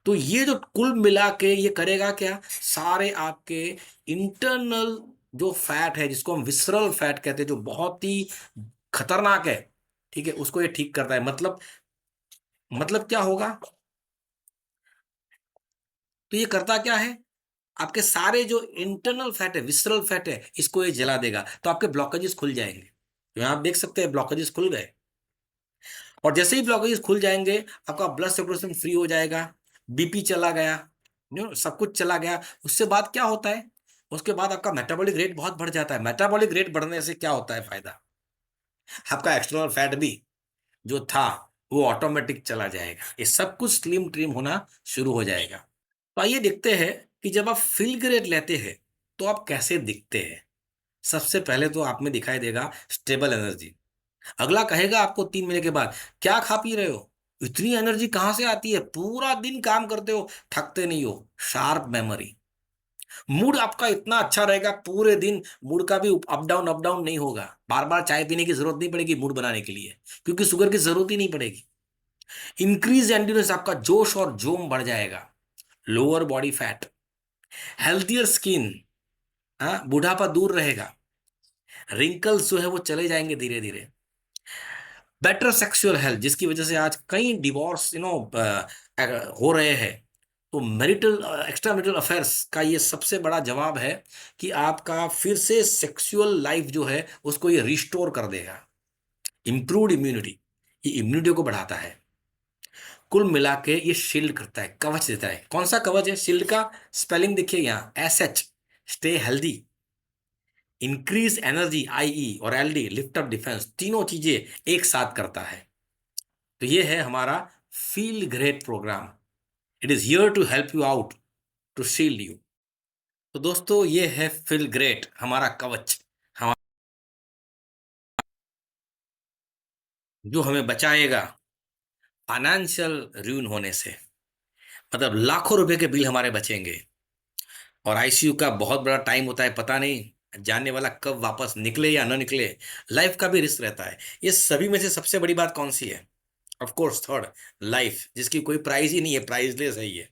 तो ये जो कुल मिला के ये करेगा क्या, सारे आपके इंटरनल जो फैट है, जिसको हम विसरल फैट कहते हैं, जो बहुत ही खतरनाक है, ठीक है, उसको ये ठीक करता है। मतलब क्या होगा, तो ये करता क्या है, आपके सारे जो इंटरनल फैट है, विसरल फैट है, इसको ये जला देगा। तो आपके ब्लॉकेजेस खुल जाएंगे। तो यहां आप देख सकते हैं ब्लॉकेजेस खुल गए। और जैसे ही ब्लॉकेजेस खुल जाएंगे, आपका ब्लड सर्कुलेशन फ्री हो जाएगा, बीपी चला गया, सब कुछ चला गया। उससे बाद क्या होता है, उसके बाद आपका मेटाबॉलिक रेट बहुत बढ़ जाता है। मेटाबॉलिक रेट बढ़ने से क्या होता है फायदा, आपका एक्सटर्नल फैट भी जो था वो ऑटोमेटिक चला जाएगा। ये सब कुछ स्लिम ट्रिम होना शुरू हो जाएगा। तो आइए देखते हैं कि जब आप फिल ग्रेड लेते हैं तो आप कैसे दिखते हैं। सबसे पहले तो आप में दिखाई देगा स्टेबल एनर्जी। अगला कहेगा आपको 3 महीने के बाद, क्या खा पी रहे हो, इतनी एनर्जी कहां से आती है, पूरा दिन काम करते हो, थकते नहीं हो। शार्प मेमोरी, मूड आपका इतना अच्छा रहेगा पूरे दिन, मूड का भी अप डाउन नहीं होगा, बार बार चाय पीने की जरूरत नहीं पड़ेगी मूड बनाने के लिए, क्योंकि शुगर की जरूरत ही नहीं पड़ेगी। इंक्रीज एंड्योरेंस, आपका जोश और जोम बढ़ जाएगा। Lower body fat, healthier skin, हाँ, बुढ़ापा दूर रहेगा, रिंकल्स जो है वो चले जाएंगे धीरे धीरे। बेटर सेक्सुअल हेल्थ, जिसकी वजह से आज कई डिवोर्स हो रहे हैं, तो मैरिटल एक्स्ट्रा मैरिटल अफेयर्स का ये सबसे बड़ा जवाब है कि आपका फिर से सेक्सुअल लाइफ जो है उसको ये रिस्टोर कर देगा। इंप्रूव्ड इम्यूनिटी, ये इम्यूनिटी को बढ़ाता है। कुल मिला के ये शील्ड करता है, कवच देता है। कौन सा कवच है? शील्ड का स्पेलिंग देखिए यहाँ, SH, stay healthy, increase energy IE, और LD, लिफ्ट अप डिफेंस, तीनों चीजें एक साथ करता है। तो ये है हमारा feel great programme. It is here to help you out, to shield you. तो दोस्तों ये है फील ग्रेट, हमारा कवच, हमारा जो हमें बचाएगा फाइनेंशियल रूइन होने से। मतलब लाखों रुपए के बिल हमारे बचेंगे। और ICU का बहुत बड़ा टाइम होता है, पता नहीं जानने वाला कब वापस निकले या न निकले, लाइफ का भी रिस्क रहता है। ये सभी में से सबसे बड़ी बात कौन सी है? ऑफ कोर्स थर्ड, लाइफ, जिसकी कोई प्राइस ही नहीं है, प्राइसलेस है ये।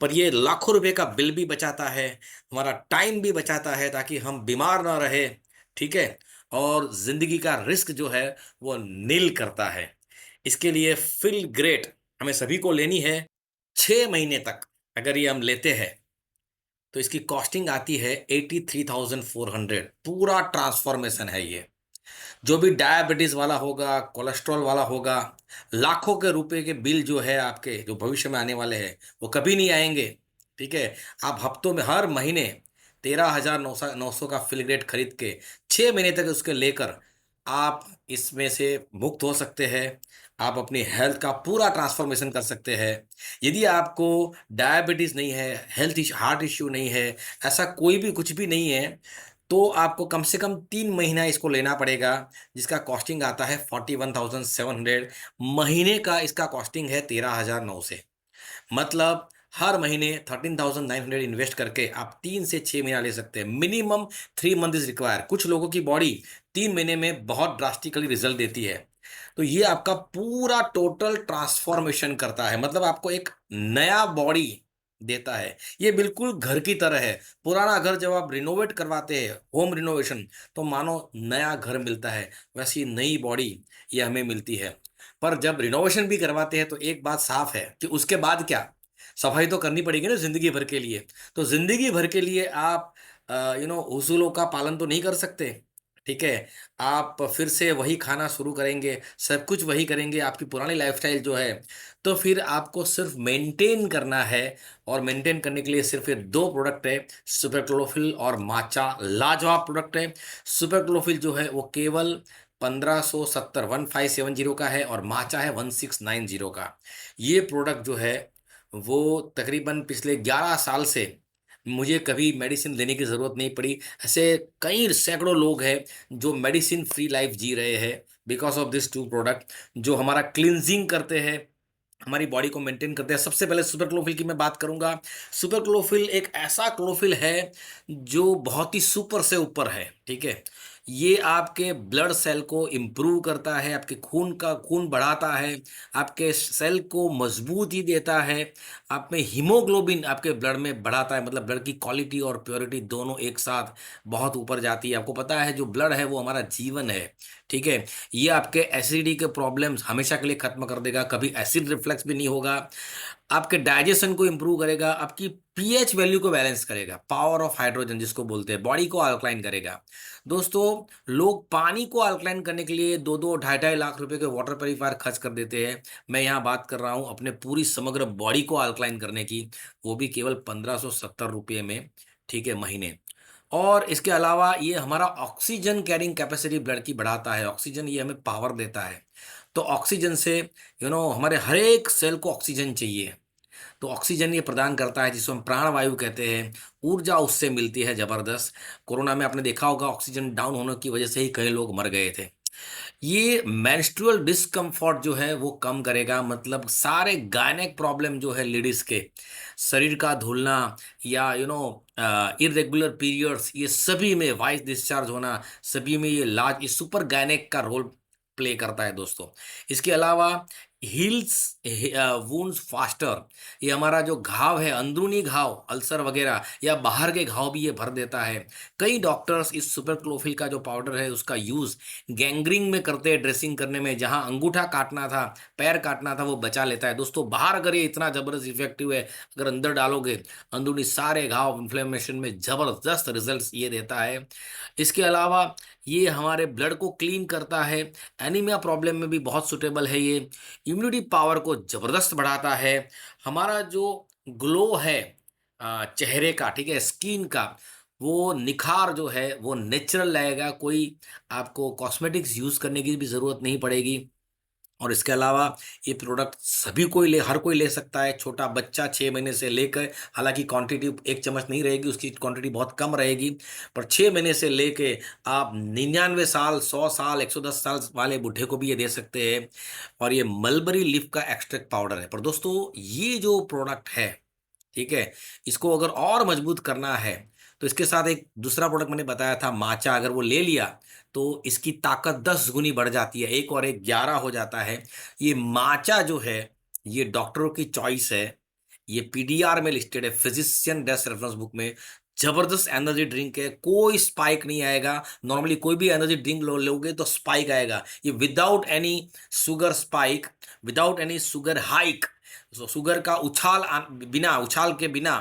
पर ये लाखों रुपए का बिल भी बचाता है, हमारा टाइम भी बचाता है ताकि हम बीमार ना रहे, ठीक है, और जिंदगी का रिस्क जो है वो नील करता है। इसके लिए फील ग्रेट हमें सभी को लेनी है 6 महीने तक। अगर ये हम लेते हैं तो इसकी कॉस्टिंग आती है 83,400। पूरा ट्रांसफॉर्मेशन है ये। जो भी डायबिटीज वाला होगा, कोलेस्ट्रॉल वाला होगा, लाखों के रुपए के बिल जो है आपके, जो भविष्य में आने वाले हैं, वो कभी नहीं आएंगे। ठीक है, आप हफ्तों में हर महीने 13,900 का फिलग्रेड खरीद के 6 महीने तक उसके लेकर आप इसमें से मुक्त हो सकते हैं। आप अपनी हेल्थ का पूरा ट्रांसफॉर्मेशन कर सकते हैं। यदि आपको डायबिटीज नहीं है, हार्ट इश्यू नहीं है, ऐसा कोई भी कुछ भी नहीं है, तो आपको कम से कम 3 महीना इसको लेना पड़ेगा, जिसका कॉस्टिंग आता है 41,700। महीने का इसका कॉस्टिंग है 13,900 से। मतलब हर महीने 13,900 इन्वेस्ट करके आप 3 से 6 महीना ले सकते हैं। Minimum 3 month is require. कुछ लोगों की बॉडी 3 महीने में बहुत ड्रास्टिकली रिजल्ट देती है। तो ये आपका पूरा टोटल ट्रांसफॉर्मेशन करता है, मतलब आपको एक नया बॉडी देता है। ये बिल्कुल घर की तरह है। पुराना घर जब आप रिनोवेट करवाते हैं, होम रिनोवेशन, तो मानो नया घर मिलता है, वैसी नई बॉडी ये हमें मिलती है। पर जब रिनोवेशन भी करवाते हैं तो एक बात साफ है कि उसके बाद क्या, सफाई तो करनी पड़ेगी ना जिंदगी भर के लिए। तो जिंदगी भर के लिए आप उसूलों का पालन तो नहीं कर सकते। ठीक है, आप फिर से वही खाना शुरू करेंगे, सब कुछ वही करेंगे, आपकी पुरानी लाइफस्टाइल जो है। तो फिर आपको सिर्फ मेंटेन करना है, और मेंटेन करने के लिए सिर्फ ये 2 प्रोडक्ट है, सुपर क्लोरोफिल और माचा। लाजवाब प्रोडक्ट है। सुपर क्लोरोफिल जो है वो केवल 1570 का है, और माचा है 1690 का। ये प्रोडक्ट जो है वो तकरीबन पिछले 11 साल से मुझे कभी मेडिसिन लेने की ज़रूरत नहीं पड़ी। ऐसे कई सैकड़ों लोग हैं जो मेडिसिन फ्री लाइफ जी रहे हैं बिकॉज ऑफ दिस 2 प्रोडक्ट, जो हमारा क्लिनजिंग करते हैं, हमारी बॉडी को मेंटेन करते हैं। सबसे पहले सुपर क्लोरोफिल की मैं बात करूंगा। सुपर क्लोरोफिल एक ऐसा क्लोरोफिल है जो बहुत ही सुपर से ऊपर है। ठीक है, ये आपके ब्लड सेल को इम्प्रूव करता है, आपके खून बढ़ाता है, आपके सेल को मजबूती देता है, आप में हीमोग्लोबिन आपके ब्लड में बढ़ाता है, मतलब ब्लड की क्वालिटी और प्योरिटी दोनों एक साथ बहुत ऊपर जाती है। आपको पता है जो ब्लड है वो हमारा जीवन है। ठीक है, ये आपके एसिडिटी के प्रॉब्लम्स हमेशा के लिए खत्म कर देगा, कभी एसिड रिफ्लक्स भी नहीं होगा, आपके डाइजेशन को इंप्रूव करेगा, आपकी पीएच वैल्यू को बैलेंस करेगा, पावर ऑफ हाइड्रोजन जिसको बोलते हैं, बॉडी को अल्कलाइन करेगा। दोस्तों, लोग पानी को अल्कलाइन करने के लिए 2-2 ढाई-ढाई लाख रुपए के वाटर प्योरीफायर खर्च कर देते हैं। मैं यहाँ बात कर रहा हूँ अपने पूरी समग्र बॉडी को अल्कलाइन करने की, वो भी केवल 1570 रुपये में। ठीक है, महीने। और इसके अलावा ये हमारा ऑक्सीजन कैरिंग कैपेसिटी ब्लड की बढ़ाता है। ऑक्सीजन ये हमें पावर देता है। तो ऑक्सीजन से हमारे हर एक सेल को ऑक्सीजन चाहिए, तो ऑक्सीजन ये प्रदान करता है, जिसको हम प्राणवायु कहते हैं। ऊर्जा उससे मिलती है जबरदस्त। कोरोना में आपने देखा होगा ऑक्सीजन डाउन होने की वजह से ही कई लोग मर गए थे। ये मेंस्ट्रुअल डिस्कम्फर्ट जो है वो कम करेगा, मतलब सारे गायनेक प्रॉब्लम जो है लेडीज के, शरीर का धुलना या इरेगुलर पीरियड्स, ये सभी में वाइस डिस्चार्ज होना, सभी में ये लाज, ये सुपर गायनेक का रोल प्ले करता है दोस्तों। इसके अलावा हील्स वुंड्स फास्टर, ये हमारा जो घाव है, अंदरूनी घाव, अल्सर वगैरह या बाहर के घाव भी ये भर देता है। कई डॉक्टर्स इस सुपर क्लोफिल का जो पाउडर है उसका यूज़ गैंग्रीन में करते हैं, ड्रेसिंग करने में, जहां अंगूठा काटना था, पैर काटना था, वो बचा लेता है दोस्तों। बाहर अगर ये इतना ज़बरदस्त इफेक्टिव है, अगर अंदर डालोगे अंदरूनी सारे घाव इन्फ्लेमेशन में ज़बरदस्त रिजल्ट्स ये देता है। इसके अलावा ये हमारे ब्लड को क्लीन करता है, एनीमिया प्रॉब्लम में भी बहुत सुटेबल है ये, इम्यूनिटी पावर को ज़बरदस्त बढ़ाता है, हमारा जो ग्लो है चेहरे का, ठीक है, स्किन का, वो निखार जो है वो नेचुरल रहेगा, कोई आपको कॉस्मेटिक्स यूज़ करने की भी ज़रूरत नहीं पड़ेगी। और इसके अलावा ये प्रोडक्ट सभी कोई ले हर कोई ले सकता है, छोटा बच्चा 6 महीने से लेकर, हालांकि क्वांटिटी 1 चम्मच नहीं रहेगी, उसकी क्वांटिटी बहुत कम रहेगी, पर 6 महीने से लेके आप 99 साल, 100 साल, 110 साल वाले बूढ़े को भी ये दे सकते हैं। और ये मलबरी लीफ का एक्सट्रैक्ट पाउडर है। पर दोस्तों ये जो प्रोडक्ट है, ठीक है, इसको अगर और मजबूत करना है तो इसके साथ एक दूसरा प्रोडक्ट मैंने बताया था माचा, अगर वो ले लिया तो इसकी ताकत 10 गुनी बढ़ जाती है, एक और एक 11 हो जाता है। ये माचा जो है ये डॉक्टरों की चॉइस है, ये पीडीआर में लिस्टेड है, फिजिशियन डेस्क रेफरेंस बुक में। जबरदस्त एनर्जी ड्रिंक है, कोई स्पाइक नहीं आएगा। नॉर्मली कोई भी एनर्जी ड्रिंक लोगे तो स्पाइक आएगा, ये without any sugar spike, without any sugar hike, sugar का उछाल बिना उछाल के बिना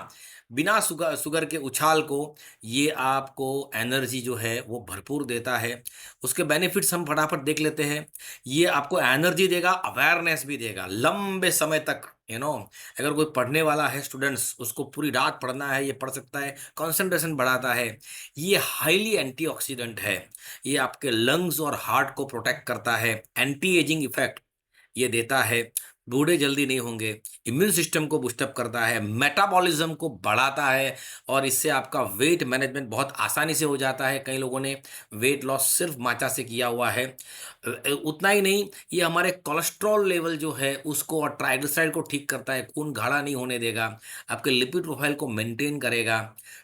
बिना शुगर के उछाल को ये आपको एनर्जी जो है वो भरपूर देता है। उसके बेनिफिट्स हम फटाफट देख लेते हैं। ये आपको एनर्जी देगा, अवेयरनेस भी देगा लंबे समय तक। अगर कोई पढ़ने वाला है, स्टूडेंट्स, उसको पूरी रात पढ़ना है, ये पढ़ सकता है, कंसंट्रेशन बढ़ाता है। ये हाईली एंटीऑक्सीडेंट है, ये आपके लंग्स और हार्ट को प्रोटेक्ट करता है, एंटी एजिंग इफेक्ट ये देता है, बूढ़े जल्दी नहीं होंगे, इम्यून सिस्टम को बूस्टअप करता है, मेटाबॉलिज्म को बढ़ाता है, और इससे आपका वेट मैनेजमेंट बहुत आसानी से हो जाता है। कई लोगों ने वेट लॉस सिर्फ माचा से किया हुआ है। उतना ही नहीं, ये हमारे कोलेस्ट्रॉल लेवल जो है उसको और ट्राइग्लिसराइड को ठीक करता है, खून गाढ़ा नहीं होने देगा, आपके लिपिड प्रोफाइल को मेंटेन करेगा,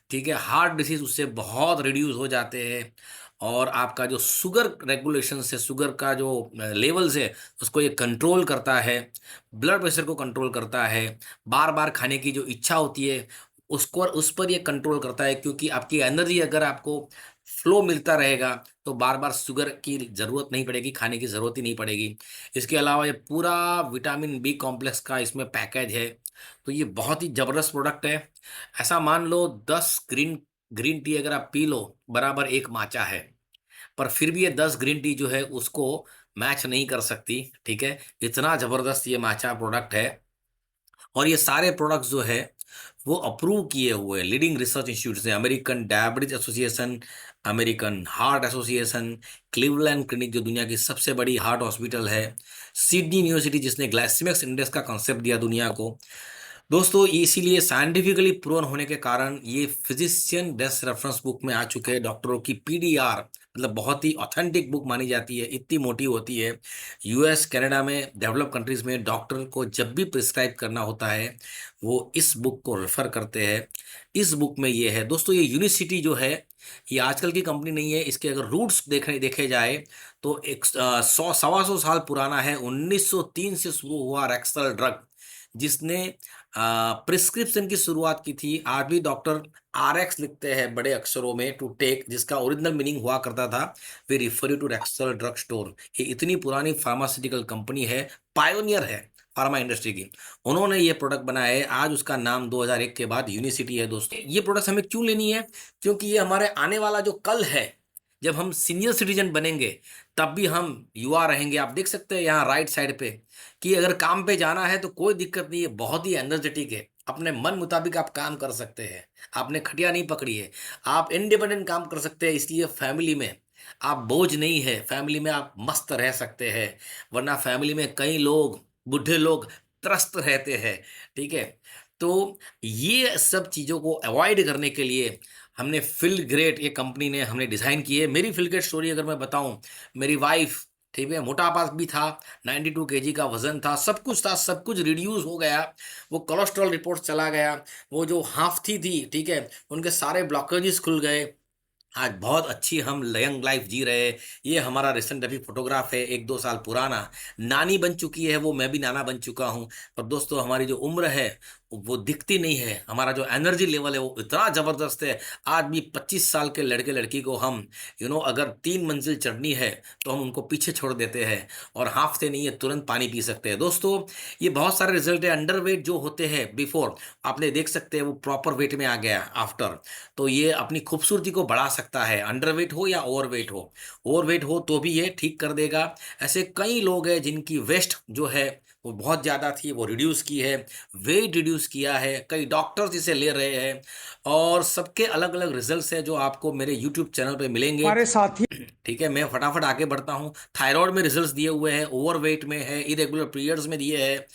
ठीक है, हार्ट डिसीज उससे बहुत रिड्यूस हो जाते हैं। और आपका जो शुगर रेगुलेशन से, शुगर का जो लेवल्स है उसको ये कंट्रोल करता है, ब्लड प्रेशर को कंट्रोल करता है, बार बार खाने की जो इच्छा होती है उसको, उस पर ये कंट्रोल करता है, क्योंकि आपकी एनर्जी अगर आपको फ्लो मिलता रहेगा तो बार बार शुगर की ज़रूरत नहीं पड़ेगी, खाने की ज़रूरत ही नहीं पड़ेगी। इसके अलावा ये पूरा विटामिन बी कॉम्प्लेक्स का इसमें पैकेज है, तो ये बहुत ही ज़बरदस्त प्रोडक्ट है। ऐसा मान लो 10 ग्रीन ग्रीन टी अगर आप पी लो बराबर एक माचा है, पर फिर भी ये 10 ग्रीन टी जो है उसको मैच नहीं कर सकती, ठीक है, इतना ज़बरदस्त ये माचा प्रोडक्ट है। और ये सारे प्रोडक्ट्स जो है वो अप्रूव किए हुए लीडिंग रिसर्च इंस्टीट्यूट से, American diabetes association, American heart association, Cleveland clinic जो दुनिया की सबसे बड़ी हार्ट हॉस्पिटल है, सिडनी यूनिवर्सिटी जिसने ग्लाइसेमिक इंडेक्स का कॉन्सेप्ट दिया दुनिया को। दोस्तों इसीलिए साइंटिफिकली प्रूवन होने के कारण ये फिजिशियन डेस्क रेफरेंस बुक में आ चुके हैं, डॉक्टरों की पीडीआर, मतलब बहुत ही ऑथेंटिक बुक मानी जाती है, इतनी मोटी होती है। यूएस कनाडा में, डेवलप कंट्रीज में डॉक्टर को जब भी प्रिस्क्राइब करना होता है वो इस बुक को रेफर करते हैं। इस बुक में ये है दोस्तों, ये यूनिसिटी जो है ये आजकल की कंपनी नहीं है, इसके अगर रूट्स देखे जाए तो 100 सवा 100 साल पुराना है। 1903 से शुरू हुआ रेक्सल ड्रग, जिसने प्रिस्क्रिप्शन की शुरुआत की थी। आज भी डॉक्टर आरएक्स लिखते हैं बड़े अक्षरों में, टू टेक, जिसका ओरिजिनल मीनिंग हुआ करता था we refer you to Rexall drug store. ये इतनी पुरानी फार्मास्यूटिकल कंपनी है, पायोनियर है फार्मा इंडस्ट्री की, उन्होंने ये प्रोडक्ट बनाया है। आज उसका नाम 2001 के बाद यूनिसिटी है। दोस्तों ये प्रोडक्ट हमें क्यों लेनी है? क्योंकि ये हमारे आने वाला जो कल है, जब हम सीनियर सिटीजन बनेंगे तब भी हम युवा रहेंगे। आप देख सकते हैं यहाँ राइट साइड पे कि अगर काम पे जाना है तो कोई दिक्कत नहीं है, बहुत ही एनर्जेटिक है, अपने मन मुताबिक आप काम कर सकते हैं, आपने खटिया नहीं पकड़ी है, आप इंडिपेंडेंट काम कर सकते हैं। इसलिए फैमिली में आप बोझ नहीं है, फैमिली में आप मस्त रह सकते हैं, वरना फैमिली में कई लोग, बूढ़े लोग त्रस्त रहते हैं, ठीक है। तो ये सब चीज़ों को अवॉइड करने के लिए हमने फील ग्रेट, ये कंपनी ने हमने डिज़ाइन की है। मेरी फील ग्रेट स्टोरी अगर मैं बताऊं, मेरी वाइफ ठीक है, मोटापा भी था, 92 केजी का वजन था, सब कुछ था, सब कुछ रिड्यूस हो गया। वो कोलेस्ट्रॉल रिपोर्ट चला गया, वो जो हाफ्ती थी, ठीक है, उनके सारे ब्लॉकेजेस खुल गए। आज बहुत अच्छी हम यंग लाइफ जी रहे हैं। ये हमारा रिसेंट अभी फोटोग्राफ है, 1-2 साल पुराना। नानी बन चुकी है वो, मैं भी नाना बन चुका हूँ। पर दोस्तों हमारी जो उम्र है वो दिखती नहीं है। हमारा जो एनर्जी लेवल है वो इतना जबरदस्त है। आज भी 25 साल के लड़के लड़की को हम अगर 3 मंजिल चढ़नी है तो हम उनको पीछे छोड़ देते हैं और हाफते नहीं है, तुरंत पानी पी सकते हैं। दोस्तों ये बहुत सारे रिजल्ट है। अंडरवेट जो होते हैं बिफोर, आपने देख सकते हैं वो प्रॉपर वेट में आ गया आफ्टर। तो ये अपनी खूबसूरती को बढ़ा सकता है, अंडरवेट हो या ओवरवेट हो। ओवरवेट हो तो भी ये ठीक कर देगा। ऐसे कई लोग हैं जिनकी वेस्ट जो है वो बहुत ज़्यादा थी, वो रिड्यूस की है, वेट रिड्यूस किया है। कई डॉक्टर्स इसे ले रहे हैं और सबके अलग अलग रिजल्ट्स है जो आपको मेरे यूट्यूब चैनल पे मिलेंगे।
हमारे साथी
ठीक है, मैं फटाफट आगे बढ़ता हूँ। थायराइड में रिजल्ट्स दिए हुए हैं, ओवरवेट में है, इरेगुलर पीरियड्स में दिए हैं,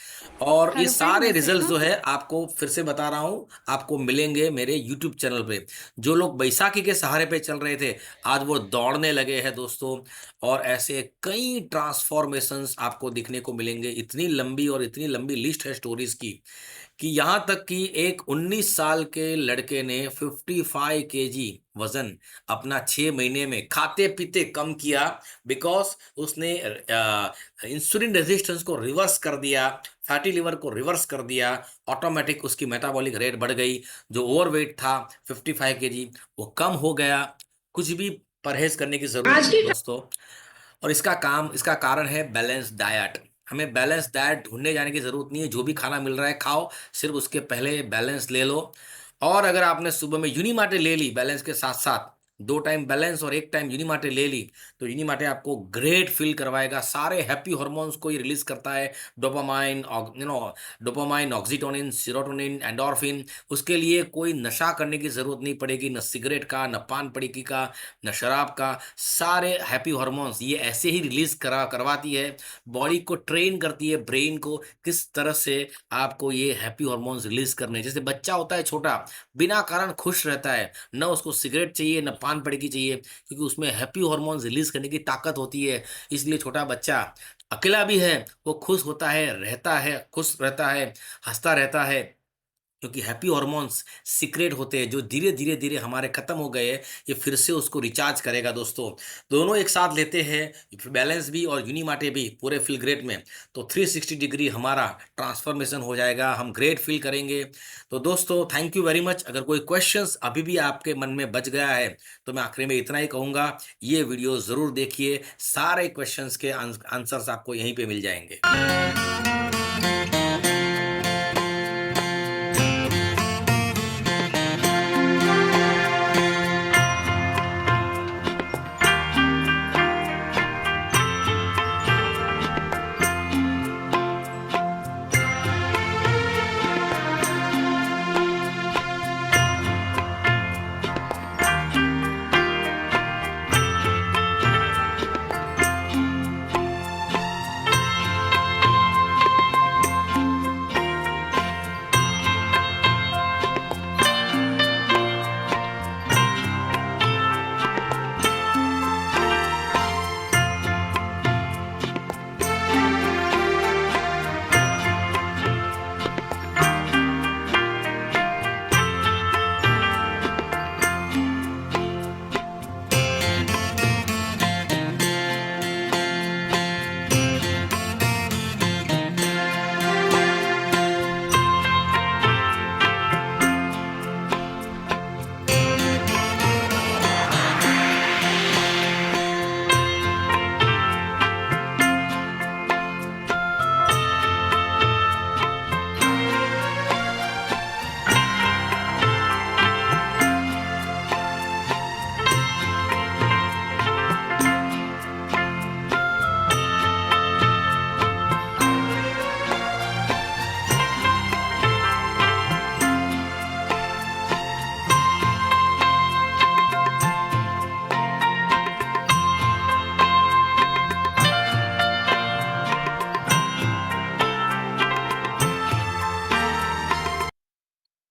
और ये सारे रिजल्ट्स जो है आपको फिर से बता रहा हूँ आपको मिलेंगे मेरे यूट्यूब चैनल पे। जो लोग बैसाखी के सहारे पे चल रहे थे आज वो दौड़ने लगे हैं दोस्तों। और ऐसे कई ट्रांसफॉर्मेशंस आपको दिखने को मिलेंगे। इतनी लंबी और इतनी लंबी लिस्ट है स्टोरीज की कि यहाँ तक कि एक 19 साल के लड़के ने 55 केजी वजन अपना 6 महीने में खाते पीते कम किया। बिकॉज उसने इंसुलिन रेजिस्टेंस को रिवर्स कर दिया, फैटी लिवर को रिवर्स कर दिया। ऑटोमेटिक उसकी मेटाबॉलिक रेट बढ़ गई। जो ओवरवेट था 55 केजी वो कम हो गया। कुछ भी परहेज करने की जरूरत नहीं दोस्तों। और इसका कारण है बैलेंस डाइट। हमें बैलेंस डाइट ढूंढने जाने की जरूरत नहीं है। जो भी खाना मिल रहा है खाओ, सिर्फ उसके पहले बैलेंस ले लो। और अगर आपने सुबह में यूनिमाटे ले ली बैलेंस के साथ साथ, 2 टाइम बैलेंस और 1 टाइम यूनिमाटे ले ली, तो यूनिमाटे आपको ग्रेट फील करवाएगा। सारे हैप्पी हार्मोन्स को ये रिलीज करता है, डोपामाइन, डोपामाइन, ऑक्सीटोनिन, सीरोटोनिन, एंडोर्फिन। उसके लिए कोई नशा करने की जरूरत नहीं पड़ेगी, न सिगरेट का, न पान पड़ीकी का, न शराब का। सारे हैप्पी हार्मोन्स ये ऐसे ही रिलीज करवाती है। बॉडी को ट्रेन करती है, ब्रेन को किस तरह से आपको ये हैप्पी हार्मोन्स रिलीज करने। जैसे बच्चा होता है छोटा, बिना कारण खुश रहता है, न उसको सिगरेट चाहिए न पान पड़ेगी चाहिए, क्योंकि उसमें हैप्पी हार्मोन्स रिलीज करने की ताकत होती है। इसलिए छोटा बच्चा अकेला भी है वो खुश होता है, रहता है, खुश रहता है, हंसता रहता है, क्योंकि हैप्पी हॉर्मोन्स सीक्रेट होते हैं जो धीरे धीरे धीरे हमारे खत्म हो गए हैं। ये फिर से उसको रिचार्ज करेगा दोस्तों। दोनों एक साथ लेते हैं, बैलेंस भी और यूनिमाटे भी पूरे फील ग्रेट में, तो 360 डिग्री हमारा ट्रांसफॉर्मेशन हो जाएगा, हम ग्रेट फील करेंगे। तो दोस्तों थैंक यू वेरी मच। अगर कोई क्वेश्चंस अभी भी आपके मन में बच गया है तो मैं आखिरी में इतना ही कहूँगा, ये वीडियो ज़रूर देखिए, सारे क्वेश्चंस के आंसर्स आपको यहीं पे मिल जाएंगे।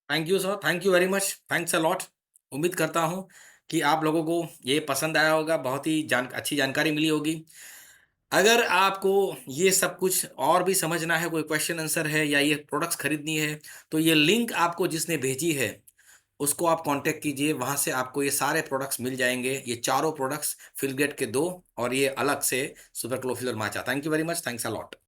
Thank you sir, thank you very much, thanks a lot. उम्मीद करता हूँ कि आप लोगों को ये पसंद आया होगा, बहुत ही अच्छी जानकारी मिली होगी। अगर आपको ये सब कुछ और भी समझना है, कोई क्वेश्चन आंसर है या ये प्रोडक्ट्स खरीदनी है, तो ये लिंक आपको जिसने भेजी है उसको आप कांटेक्ट कीजिए, वहां से आपको ये सारे प्रोडक्ट्स मिल जाएंगे। ये चारों प्रोडक्ट्स फिलगेट के दो और ये अलग से सुपर क्लोफिल और matcha. Thank you very much, thanks a lot.